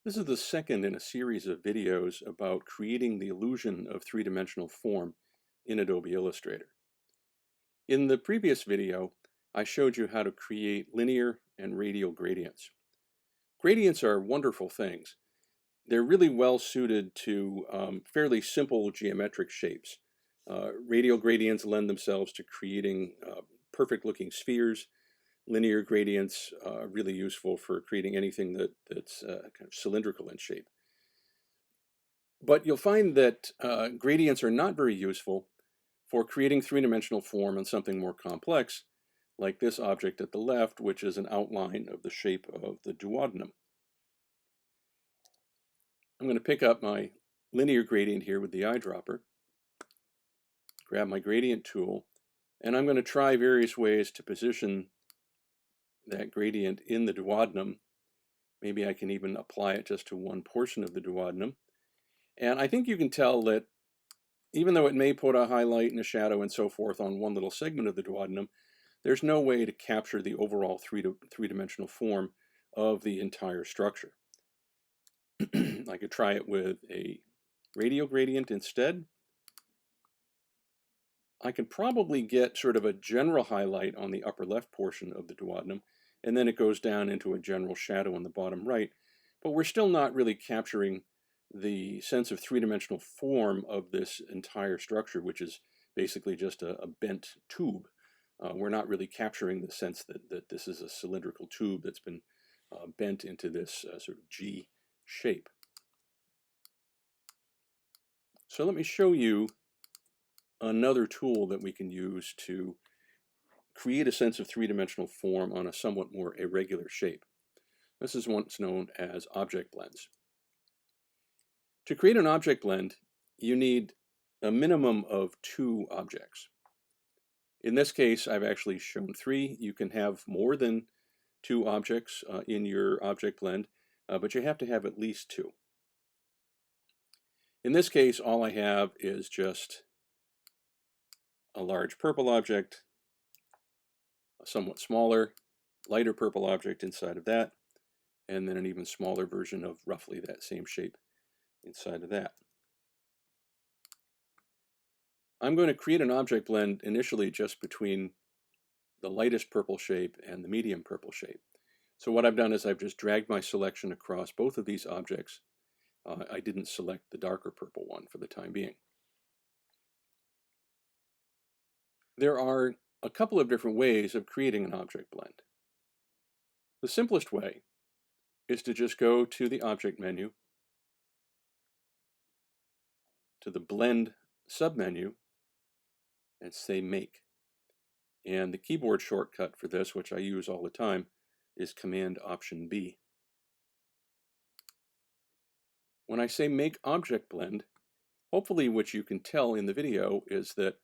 This is the second in a series of videos about creating the illusion of three-dimensional form in Adobe Illustrator. In the previous video, I showed you how to create linear and radial gradients. Gradients are wonderful things. They're really well suited to fairly simple geometric shapes. Radial gradients lend themselves to creating perfect-looking spheres. Linear gradients are really useful for creating anything that's kind of cylindrical in shape. But you'll find that gradients are not very useful for creating three-dimensional form on something more complex, like this object at the left, which is an outline of the shape of the duodenum. I'm going to pick up my linear gradient here with the eyedropper, grab my gradient tool, and I'm going to try various ways to position that gradient in the duodenum. Maybe I can even apply it just to one portion of the duodenum. And I think you can tell that even though it may put a highlight and a shadow and so forth on one little segment of the duodenum, there's no way to capture the overall three-dimensional form of the entire structure. I could try it with a radial gradient instead. I could probably get sort of a general highlight on the upper left portion of the duodenum, and then it goes down into a general shadow on the bottom right. But we're still not really capturing the sense of three-dimensional form of this entire structure, which is basically just a bent tube. We're not really capturing the sense that this is a cylindrical tube that's been bent into this sort of G shape. So let me show you another tool that we can use to create a sense of three-dimensional form on a somewhat more irregular shape. This is what's known as object blends. To create an object blend, you need a minimum of 2 objects. In this case, I've actually shown 3. You can have more than 2 objects in your object blend, but you have to have at least 2. In this case, all I have is just a large purple object, a somewhat smaller, lighter purple object inside of that, and then an even smaller version of roughly that same shape inside of that. I'm going to create an object blend initially just between the lightest purple shape and the medium purple shape. So what I've done is I've just dragged my selection across both of these objects. I didn't select the darker purple one for the time being. There are a couple of different ways of creating an object blend. The simplest way is to just go to the Object menu, to the Blend submenu, and say Make. And the keyboard shortcut for this, which I use all the time, is Command-Option-B. When I say Make Object Blend, hopefully what you can tell in the video is that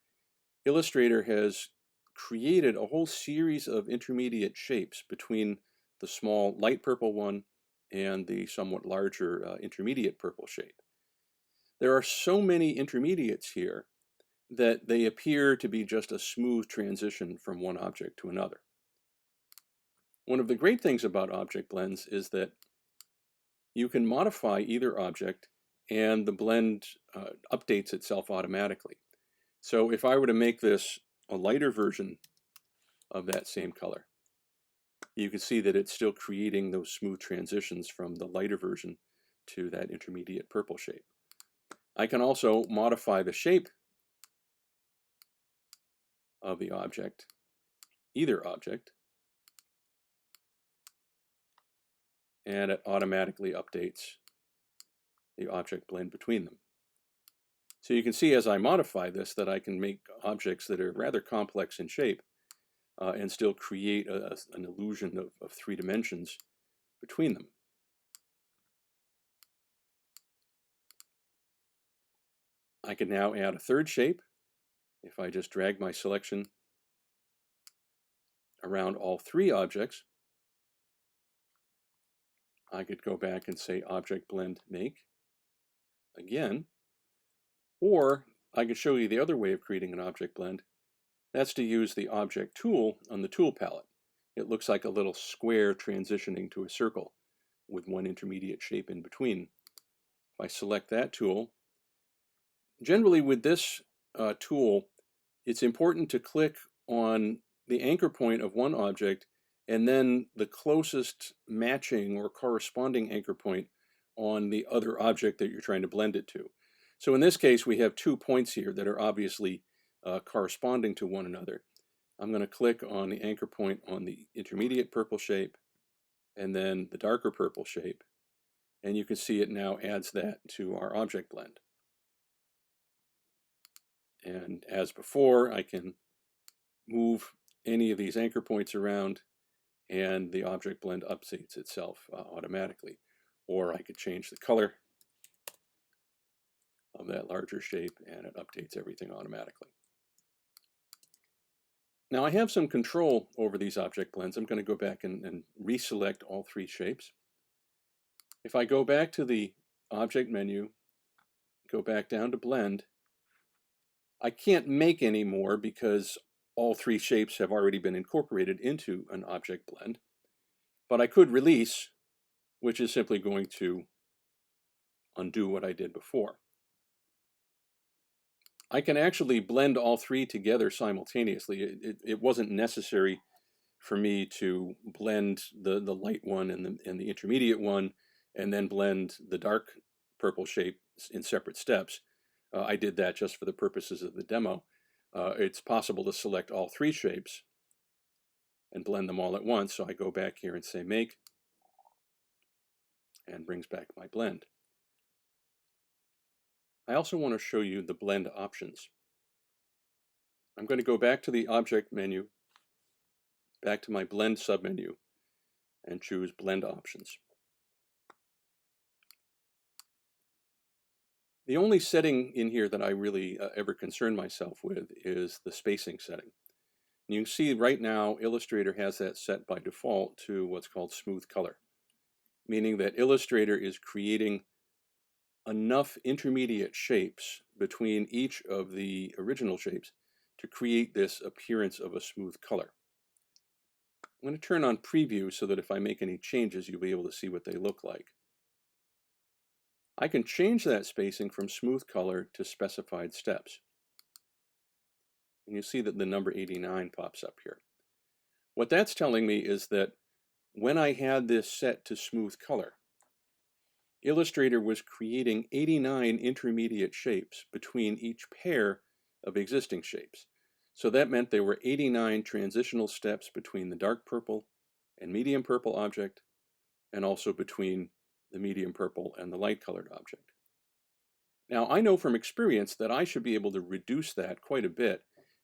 Illustrator has created a whole series of intermediate shapes between the small light purple one and the somewhat larger intermediate purple shape. There are so many intermediates here that they appear to be just a smooth transition from one object to another. One of the great things about object blends is that you can modify either object and the blend updates itself automatically. So if I were to make this a lighter version of that same color, you can see that it's still creating those smooth transitions from the lighter version to that intermediate purple shape. I can also modify the shape of the object, either object, and it automatically updates the object blend between them. So you can see as I modify this that I can make objects that are rather complex in shape and still create an illusion of 3 dimensions between them. I can now add a third shape if I just drag my selection around all 3 objects. I could go back and say Object Blend Make again, or I could show you the other way of creating an object blend. That's to use the Object tool on the tool palette. It looks like a little square transitioning to a circle with one intermediate shape in between. If I select that tool, generally with this tool, it's important to click on the anchor point of one object and then the closest matching or corresponding anchor point on the other object that you're trying to blend it to. So in this case, we have 2 points here that are obviously corresponding to one another. I'm going to click on the anchor point on the intermediate purple shape and then the darker purple shape, and you can see it now adds that to our object blend. And as before, I can move any of these anchor points around and the object blend updates itself automatically. Or I could change the color of that larger shape and it updates everything automatically. Now I have some control over these object blends. I'm going to go back and reselect all 3 shapes. If I go back to the object menu, go back down to blend, I can't make any more because all 3 shapes have already been incorporated into an object blend. But I could release, which is simply going to undo what I did before. I can actually blend all 3 together simultaneously. It wasn't necessary for me to blend the light one and the intermediate one and then blend the dark purple shape in separate steps. I did that just for the purposes of the demo. It's possible to select all 3 shapes and blend them all at once. So I go back here and say make, and brings back my blend. I also want to show you the blend options. I'm going to go back to the object menu, back to my blend submenu, and choose blend options. The only setting in here that I really ever concern myself with is the spacing setting. And you can see right now Illustrator has that set by default to what's called smooth color, meaning that Illustrator is creating enough intermediate shapes between each of the original shapes to create this appearance of a smooth color. I'm going to turn on preview so that if I make any changes, you'll be able to see what they look like. I can change that spacing from smooth color to specified steps. And you see that the number 89 pops up here. What that's telling me is that when I had this set to smooth color, Illustrator was creating 89 intermediate shapes between each pair of existing shapes. So that meant there were 89 transitional steps between the dark purple and medium purple object, and also between the medium purple and the light colored object. Now I know from experience that I should be able to reduce that quite a bit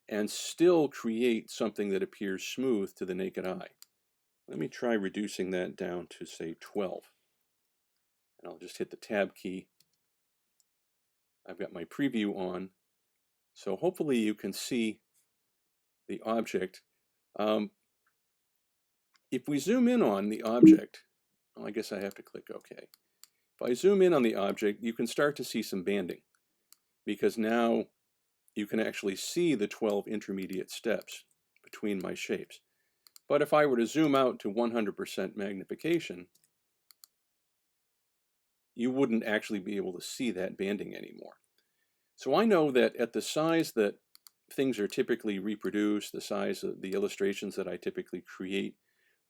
and still create something that appears smooth to the naked eye. Let me try reducing that down to say 12. And I'll just hit the tab key. I've got my preview on, so hopefully you can see the object. If we zoom in on the object, well, I guess I have to click OK. If I zoom in on the object, you can start to see some banding, because now you can actually see the 12 intermediate steps between my shapes. But if I were to zoom out to 100% magnification, you wouldn't actually be able to see that banding anymore. So I know that at the size that things are typically reproduced, the size of the illustrations that I typically create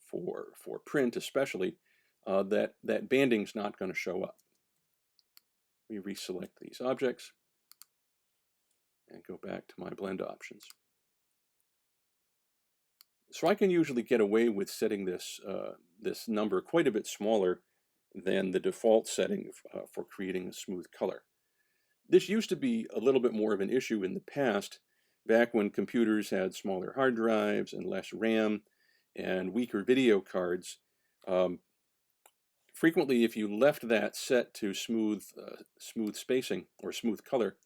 for print especially, that banding's not going to show up. We reselect these objects and go back to my blend options. So I can usually get away with setting this, this number quite a bit smaller than the default setting for creating a smooth color. This used to be a little bit more of an issue in the past, back when computers had smaller hard drives and less RAM and weaker video cards. Frequently, if you left that set to smooth spacing or smooth color,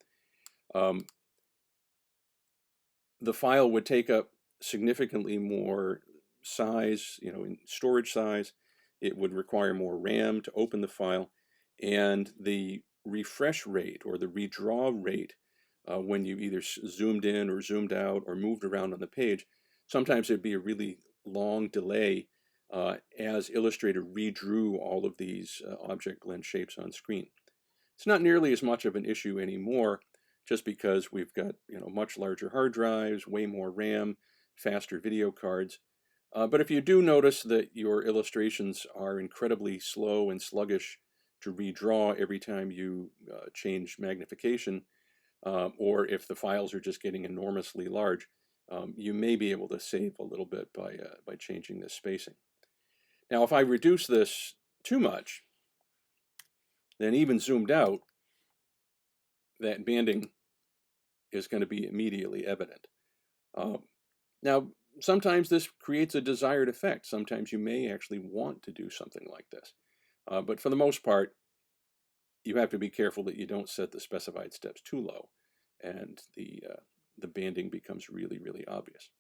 the file would take up significantly more size, in storage size. It would require more RAM to open the file, and the refresh rate or the redraw rate when you either zoomed in or zoomed out or moved around on the page, sometimes there'd be a really long delay as Illustrator redrew all of these object blend shapes on screen. It's not nearly as much of an issue anymore, just because we've got much larger hard drives, way more RAM, faster video cards. But if you do notice that your illustrations are incredibly slow and sluggish to redraw every time you change magnification, or if the files are just getting enormously large, you may be able to save a little bit by changing this spacing. Now, if I reduce this too much, then even zoomed out, that banding is going to be immediately evident. Now, sometimes this creates a desired effect. Sometimes you may actually want to do something like this. But for the most part, you have to be careful that you don't set the specified steps too low, and the banding becomes really, really obvious.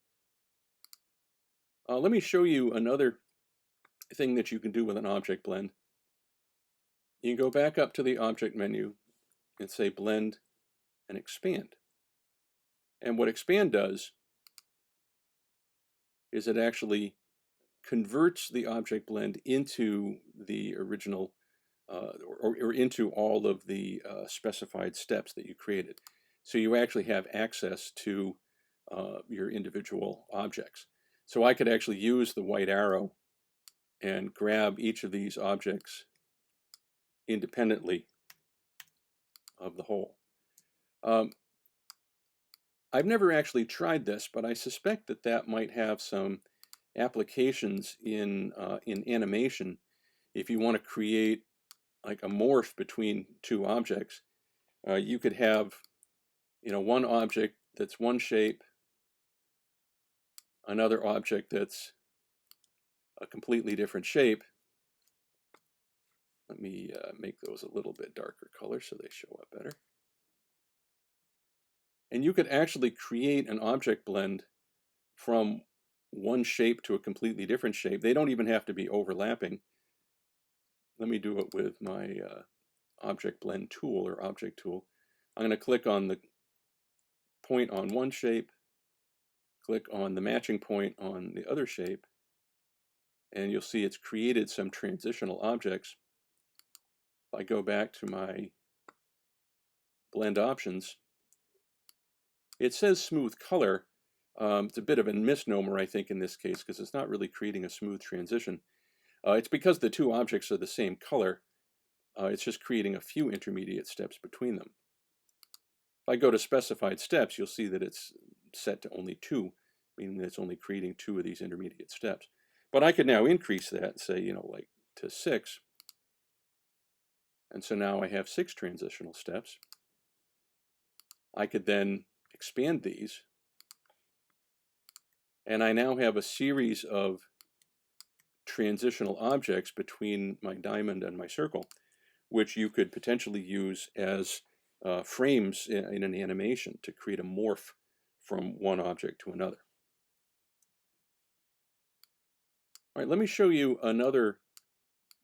Let me show you another thing that you can do with an object blend. You can go back up to the object menu and say blend and expand. And what expand does is it actually converts the object blend into the original or into all of the specified steps that you created. So you actually have access to your individual objects. So I could actually use the white arrow and grab each of these objects independently of the whole. I've never actually tried this, but I suspect that that might have some applications in animation. If you want to create like a morph between two objects, you could have one object that's one shape, another object that's a completely different shape. Let me make those a little bit darker color so they show up better. And you could actually create an object blend from one shape to a completely different shape. They don't even have to be overlapping. Let me do it with my object blend tool or object tool. I'm going to click on the point on one shape, click on the matching point on the other shape, and you'll see it's created some transitional objects. If I go back to my blend options, it says smooth color. It's a bit of a misnomer, I think, in this case, because it's not really creating a smooth transition. It's because the two objects are the same color. It's just creating a few intermediate steps between them. If I go to specified steps, you'll see that it's set to only 2, meaning that it's only creating 2 of these intermediate steps. But I could now increase that and say, like to 6. And so now I have 6 transitional steps. I could then expand these. And I now have a series of transitional objects between my diamond and my circle, which you could potentially use as frames in an animation to create a morph from one object to another. All right, let me show you another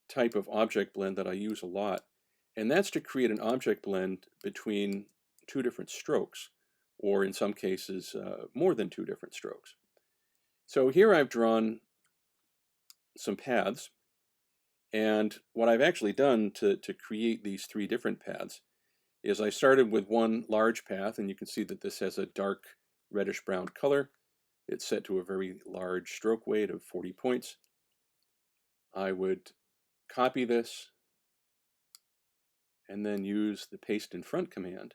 type of object blend that I use a lot, and that's to create an object blend between 2 different strokes, or in some cases, more than 2 different strokes. So here I've drawn some paths, and what I've actually done to create these 3 different paths is I started with one large path, and you can see that this has a dark reddish-brown color. It's set to a very large stroke weight of 40 points. I would copy this and then use the paste in front command,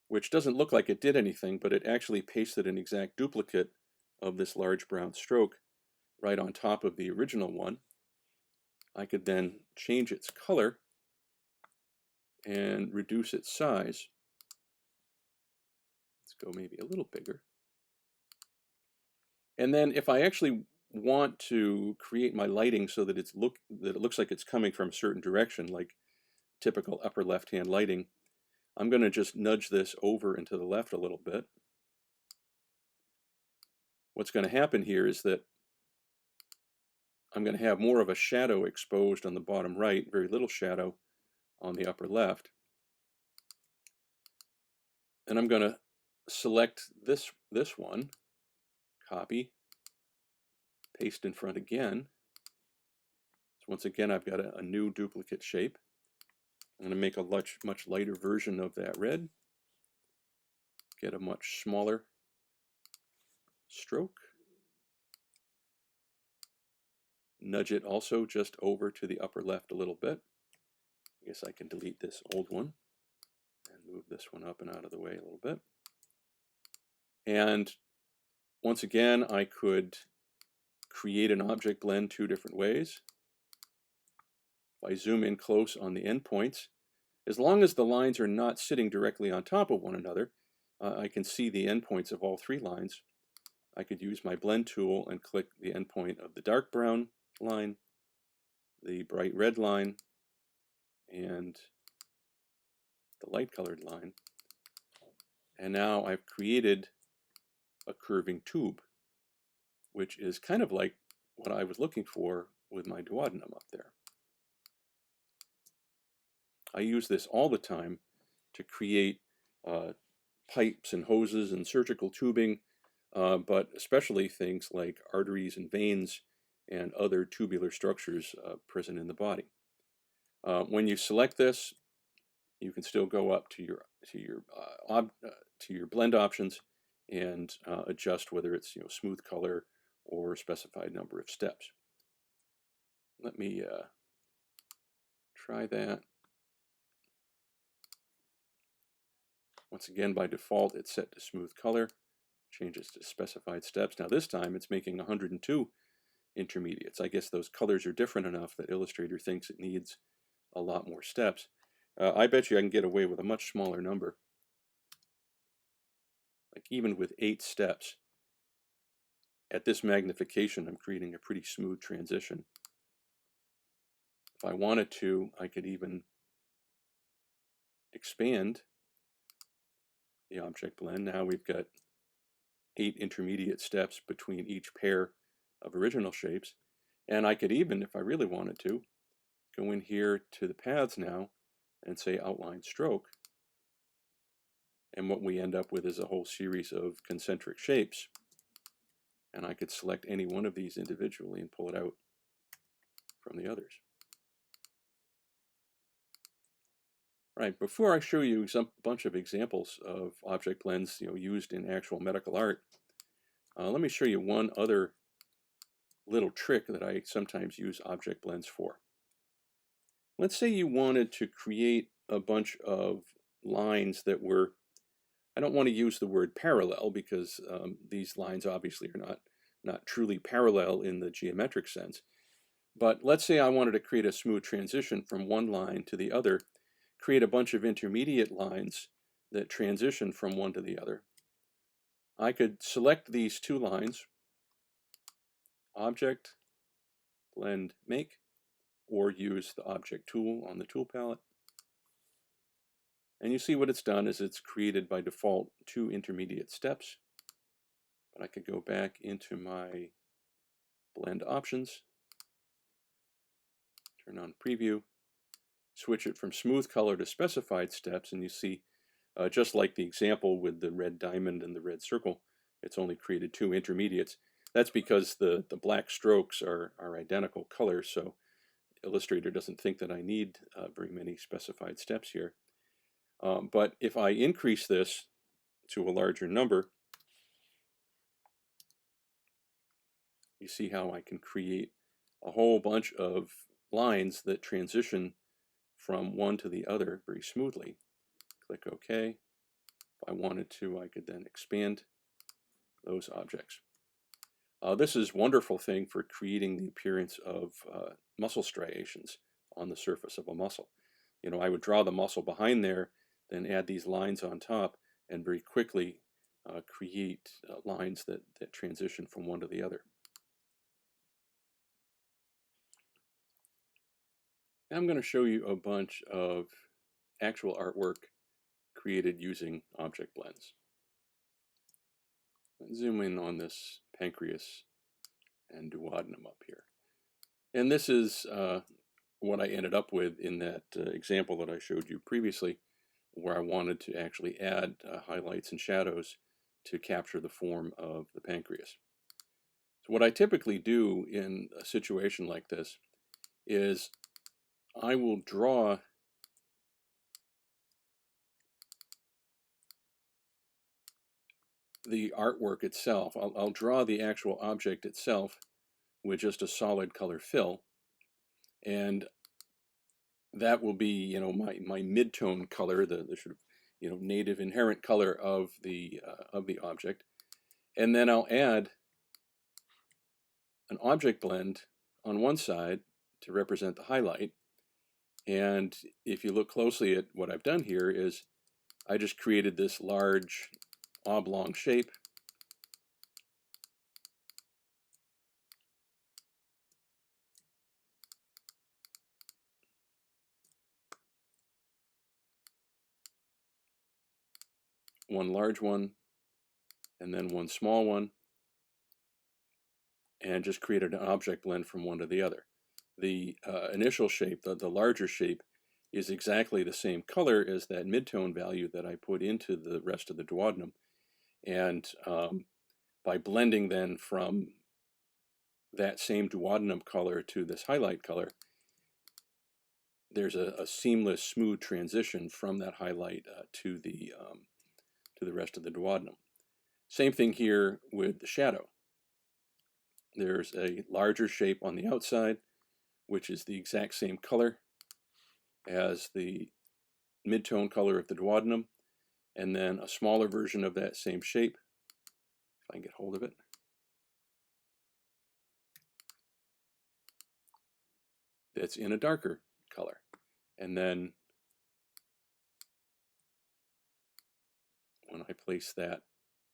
which doesn't look like it did anything, but it actually pasted an exact duplicate of this large brown stroke right on top of the original one. I could then change its color and reduce its size. Let's go maybe a little bigger. And then if I actually want to create my lighting so that it looks like it's coming from a certain direction, like typical upper left-hand lighting, I'm going to just nudge this over and to the left a little bit. What's going to happen here is that I'm going to have more of a shadow exposed on the bottom right, very little shadow on the upper left. And I'm going to select this one, copy, paste in front again. So once again, I've got a new duplicate shape. I'm going to make a much lighter version of that red. Get a much smaller stroke. Nudge it also just over to the upper left a little bit. I guess I can delete this old one and move this one up and out of the way a little bit. And once again, I could create an object blend two different ways. If I zoom in close on the endpoints, as long as the lines are not sitting directly on top of one another, I can see the endpoints of all three lines. I could use my blend tool and click the endpoint of the dark brown line, the bright red line, and the light colored line. And now I've created a curving tube, which is kind of like what I was looking for with my duodenum up there. I use this all the time to create pipes and hoses and surgical tubing, but especially things like arteries and veins and other tubular structures present in the body. When you select this, you can still go up to your blend options and adjust whether it's smooth color or a specified number of steps. Let me try that. Once again, by default, it's set to smooth color, changes to specified steps. Now this time it's making 102 intermediates. I guess those colors are different enough that Illustrator thinks it needs a lot more steps. I bet you I can get away with a much smaller number. Like even with 8 steps, at this magnification, I'm creating a pretty smooth transition. If I wanted to, I could even expand the object blend. Now we've got 8 intermediate steps between each pair of original shapes. And I could even, if I really wanted to, go in here to the paths now and say outline stroke. And what we end up with is a whole series of concentric shapes. And I could select any one of these individually and pull it out from the others. Right, before I show you some bunch of examples of object blends used in actual medical art, let me show you one other little trick that I sometimes use object blends for. Let's say you wanted to create a bunch of lines that were, I don't want to use the word parallel because these lines obviously are not truly parallel in the geometric sense. But let's say I wanted to create a smooth transition from one line to the other, create a bunch of intermediate lines that transition from one to the other. I could select these two lines, Object, Blend, Make, or use the Object tool on the tool palette. And you see what it's done is it's created by default 2 intermediate steps. But I could go back into my blend options, turn on preview, switch it from smooth color to specified steps, and you see, just like the example with the red diamond and the red circle, it's only created 2 intermediates. That's because the black strokes are identical colors, so Illustrator doesn't think that I need very many specified steps here. But if I increase this to a larger number, you see how I can create a whole bunch of lines that transition from one to the other very smoothly. Click OK. If I wanted to, I could then expand those objects. This is a wonderful thing for creating the appearance of muscle striations on the surface of a muscle. I would draw the muscle behind there, then add these lines on top, and very quickly create lines that transition from one to the other. I'm going to show you a bunch of actual artwork created using object blends. Let's zoom in on this pancreas and duodenum up here. And this is what I ended up with in that example that I showed you previously, where I wanted to actually add highlights and shadows to capture the form of the pancreas. So what I typically do in a situation like this is I will draw the artwork itself. I'll draw the actual object itself with just a solid color fill, and that will be, you know, my mid-tone color, the sort of, you know, native inherent color of the object. And then I'll add an object blend on one side to represent the highlight. And if you look closely at what I've done here is I just created this large oblong shape. One large one, and then one small one, and just created an object blend from one to the other. The initial shape, the larger shape, is exactly the same color as that midtone value that I put into the rest of the duodenum. And by blending then from that same duodenum color to this highlight color, there's a seamless, smooth transition from that highlight to the rest of the duodenum. Same thing here with the shadow. There's a larger shape on the outside, which is the exact same color as the midtone color of the duodenum, and then a smaller version of that same shape, if I can get hold of it. That's in a darker color. And then when I place that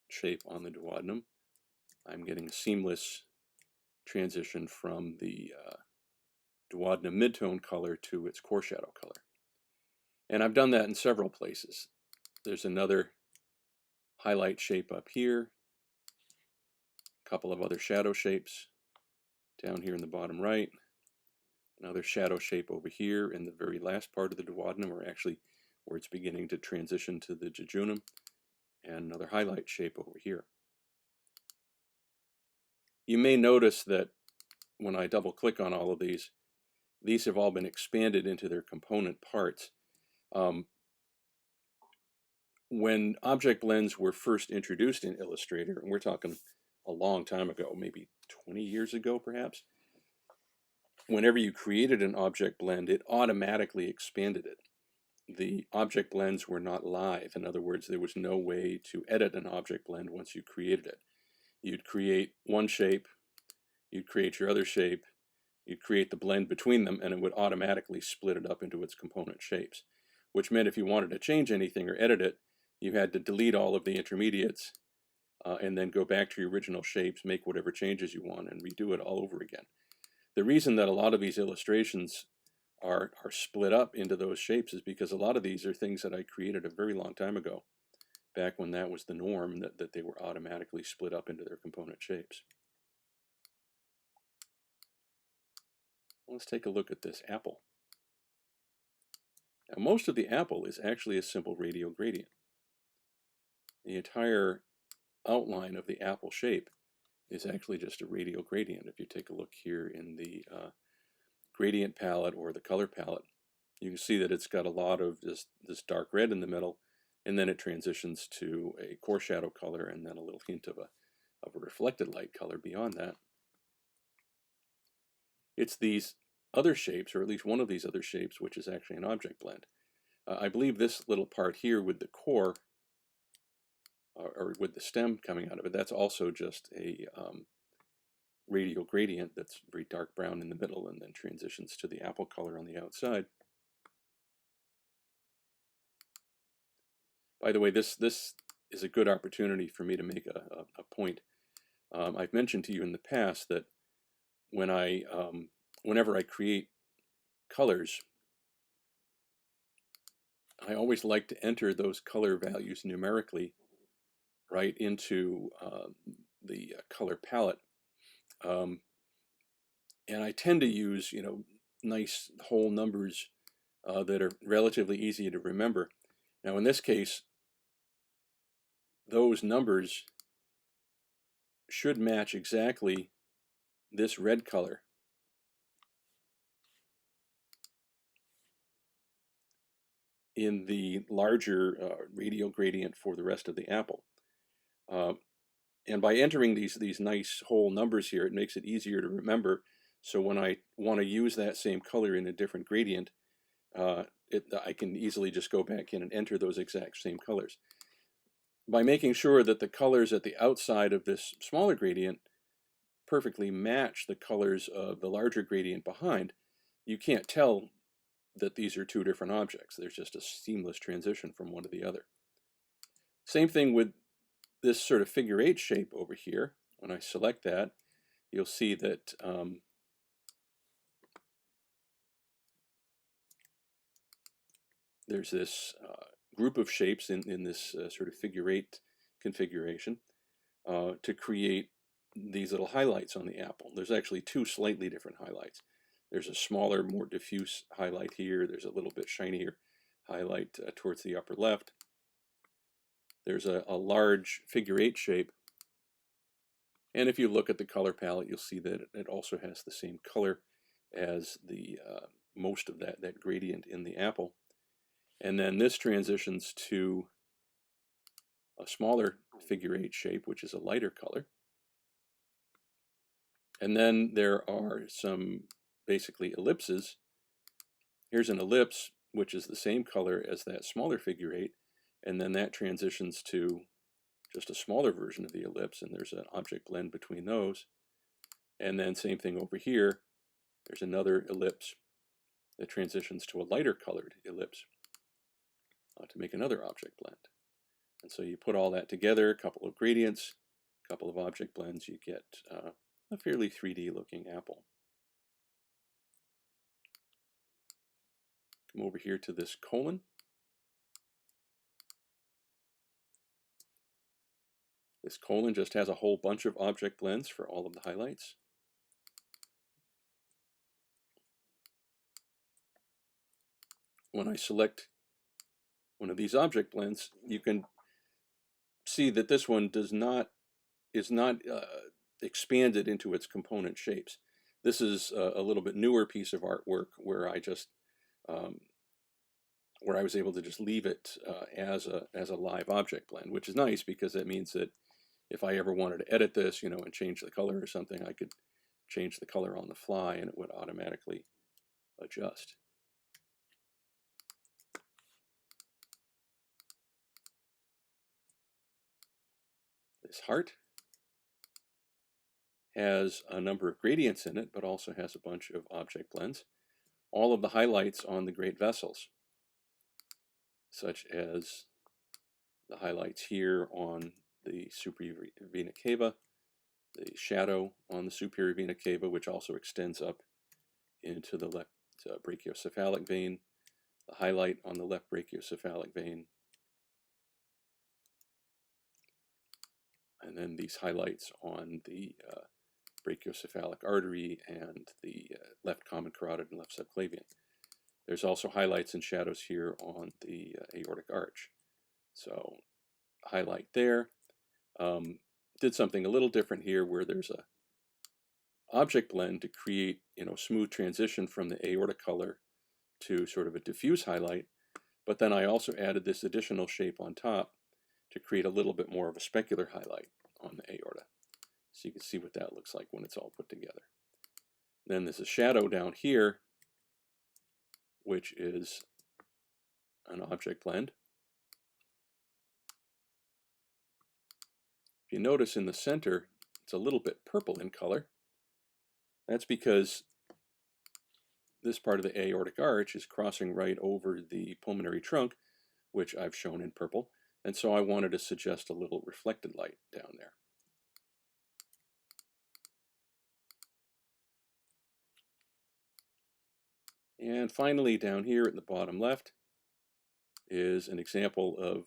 shape on the duodenum, I'm getting a seamless transition from the duodenum midtone color to its core shadow color. And I've done that in several places. There's another highlight shape up here, a couple of other shadow shapes down here in the bottom right, another shadow shape over here in the very last part of the duodenum, or actually where it's beginning to transition to the jejunum, and another highlight shape over here. You may notice that when I double click on all of these have all been expanded into their component parts. When object blends were first introduced in Illustrator, and we're talking a long time ago, maybe 20 years ago perhaps, whenever you created an object blend, it automatically expanded it. The object blends were not live. In other words, there was no way to edit an object blend once you created it. You'd create one shape, you'd create your other shape, you'd create the blend between them, and it would automatically split it up into its component shapes, which meant if you wanted to change anything or edit it, you had to delete all of the intermediates and then go back to your original shapes, make whatever changes you want, and redo it all over again. The reason that a lot of these illustrations are split up into those shapes is because a lot of these are things that I created a very long time ago, back when that was the norm, that they were automatically split up into their component shapes. Let's take a look at this apple. Now, most of the apple is actually a simple radial gradient. The entire outline of the apple shape is actually just a radial gradient. If you take a look here in the gradient palette or the color palette, you can see that it's got a lot of this dark red in the middle, and then it transitions to a core shadow color and then a little hint of a reflected light color beyond that. It's these other shapes, or at least one of these other shapes, which is actually an object blend. I believe this little part here with the core, or with the stem coming out of it, that's also just a radial gradient that's very dark brown in the middle and then transitions to the apple color on the outside. By the way, this is a good opportunity for me to make a point. I've mentioned to you in the past that whenever I create colors, I always like to enter those color values numerically right into the color palette. And I tend to use, nice whole numbers that are relatively easy to remember. Now, in this case, those numbers should match exactly this red color in the larger radial gradient for the rest of the apple. And by entering these nice whole numbers here, it makes it easier to remember. So when I want to use that same color in a different gradient, I can easily just go back in and enter those exact same colors. By making sure that the colors at the outside of this smaller gradient perfectly match the colors of the larger gradient behind, you can't tell that these are two different objects. There's just a seamless transition from one to the other. Same thing with this sort of figure 8 shape over here. When I select that, you'll see that there's this group of shapes in this sort of figure 8 configuration to create these little highlights on the apple. There's actually two slightly different highlights. There's a smaller, more diffuse highlight here. There's a little bit shinier highlight towards the upper left. There's a large figure 8 shape. And if you look at the color palette, you'll see that it also has the same color as the most of that gradient in the apple. And then this transitions to a smaller figure 8 shape, which is a lighter color. And then there are some basically ellipses. Here's an ellipse, which is the same color as that smaller figure 8, and then that transitions to just a smaller version of the ellipse, and there's an object blend between those. And then same thing over here, there's another ellipse that transitions to a lighter colored ellipse to make another object blend. And so you put all that together, a couple of gradients, a couple of object blends, you get a fairly 3D looking apple. Come over here to this colon. This colon just has a whole bunch of object blends for all of the highlights. When I select one of these object blends, you can see that this one is not expanded into its component shapes. This is a little bit newer piece of artwork where I just where I was able to just leave it as a live object blend, which is nice because that means that if I ever wanted to edit this, and change the color or something, I could change the color on the fly and it would automatically adjust. This heart has a number of gradients in it, but also has a bunch of object blends. All of the highlights on the great vessels, such as the highlights here on the superior vena cava, the shadow on the superior vena cava, which also extends up into the left brachiocephalic vein, the highlight on the left brachiocephalic vein, and then these highlights on the brachiocephalic artery and the left common carotid and left subclavian. There's also highlights and shadows here on the aortic arch. So highlight there. Did something a little different here where there's a object blend to create smooth transition from the aorta color to sort of a diffuse highlight, but then I also added this additional shape on top to create a little bit more of a specular highlight on the aorta. So you can see what that looks like when it's all put together. Then there's a shadow down here, which is an object blend. If you notice in the center, it's a little bit purple in color. That's because this part of the aortic arch is crossing right over the pulmonary trunk, which I've shown in purple, and so I wanted to suggest a little reflected light down there. And finally, down here at the bottom left is an example of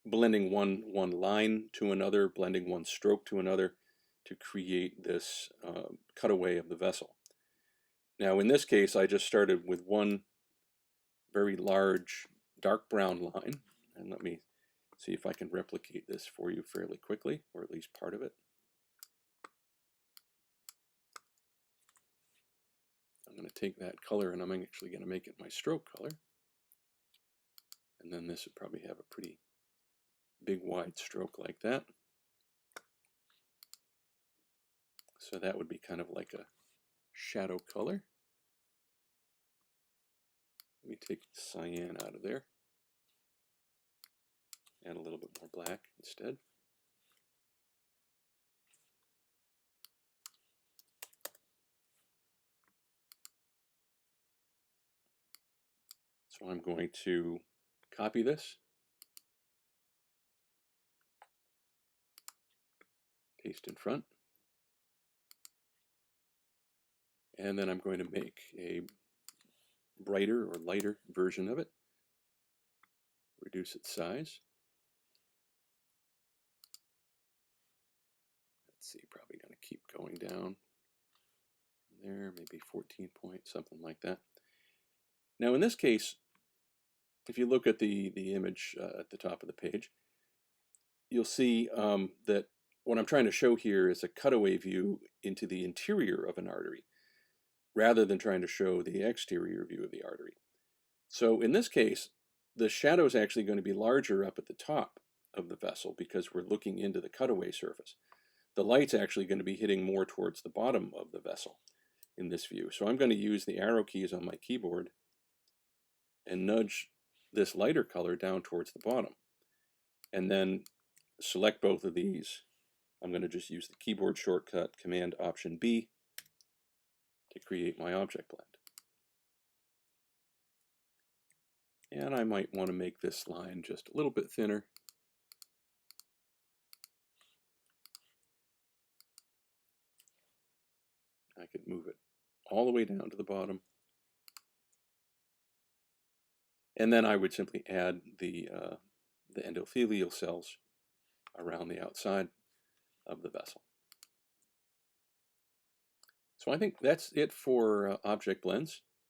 blending one line to another, blending one stroke to another to create this cutaway of the vessel. Now in this case, I just started with one very large dark brown line, and let me see if I can replicate this for you fairly quickly, or at least part of it. going to take that color and I'm actually going to make it my stroke color. And then this would probably have a pretty big wide stroke like that. So that would be kind of like a shadow color. Let me take cyan out of there. Add a little bit more black instead. So I'm going to copy this, paste in front, and then I'm going to make a brighter or lighter version of it, reduce its size. Let's see, probably going to keep going down from there, maybe 14 point, something like that. Now in this case, if you look at the image at the top of the page, you'll see that what I'm trying to show here is a cutaway view into the interior of an artery, rather than trying to show the exterior view of the artery. So in this case, the shadow is actually going to be larger up at the top of the vessel because we're looking into the cutaway surface. The light's actually going to be hitting more towards the bottom of the vessel in this view. So I'm going to use the arrow keys on my keyboard and nudge this lighter color down towards the bottom. And then select both of these. I'm going to just use the keyboard shortcut Command Option B to create my object blend. And I might want to make this line just a little bit thinner. I could move it all the way down to the bottom. And then I would simply add the endothelial cells around the outside of the vessel. So I think that's it for object blends.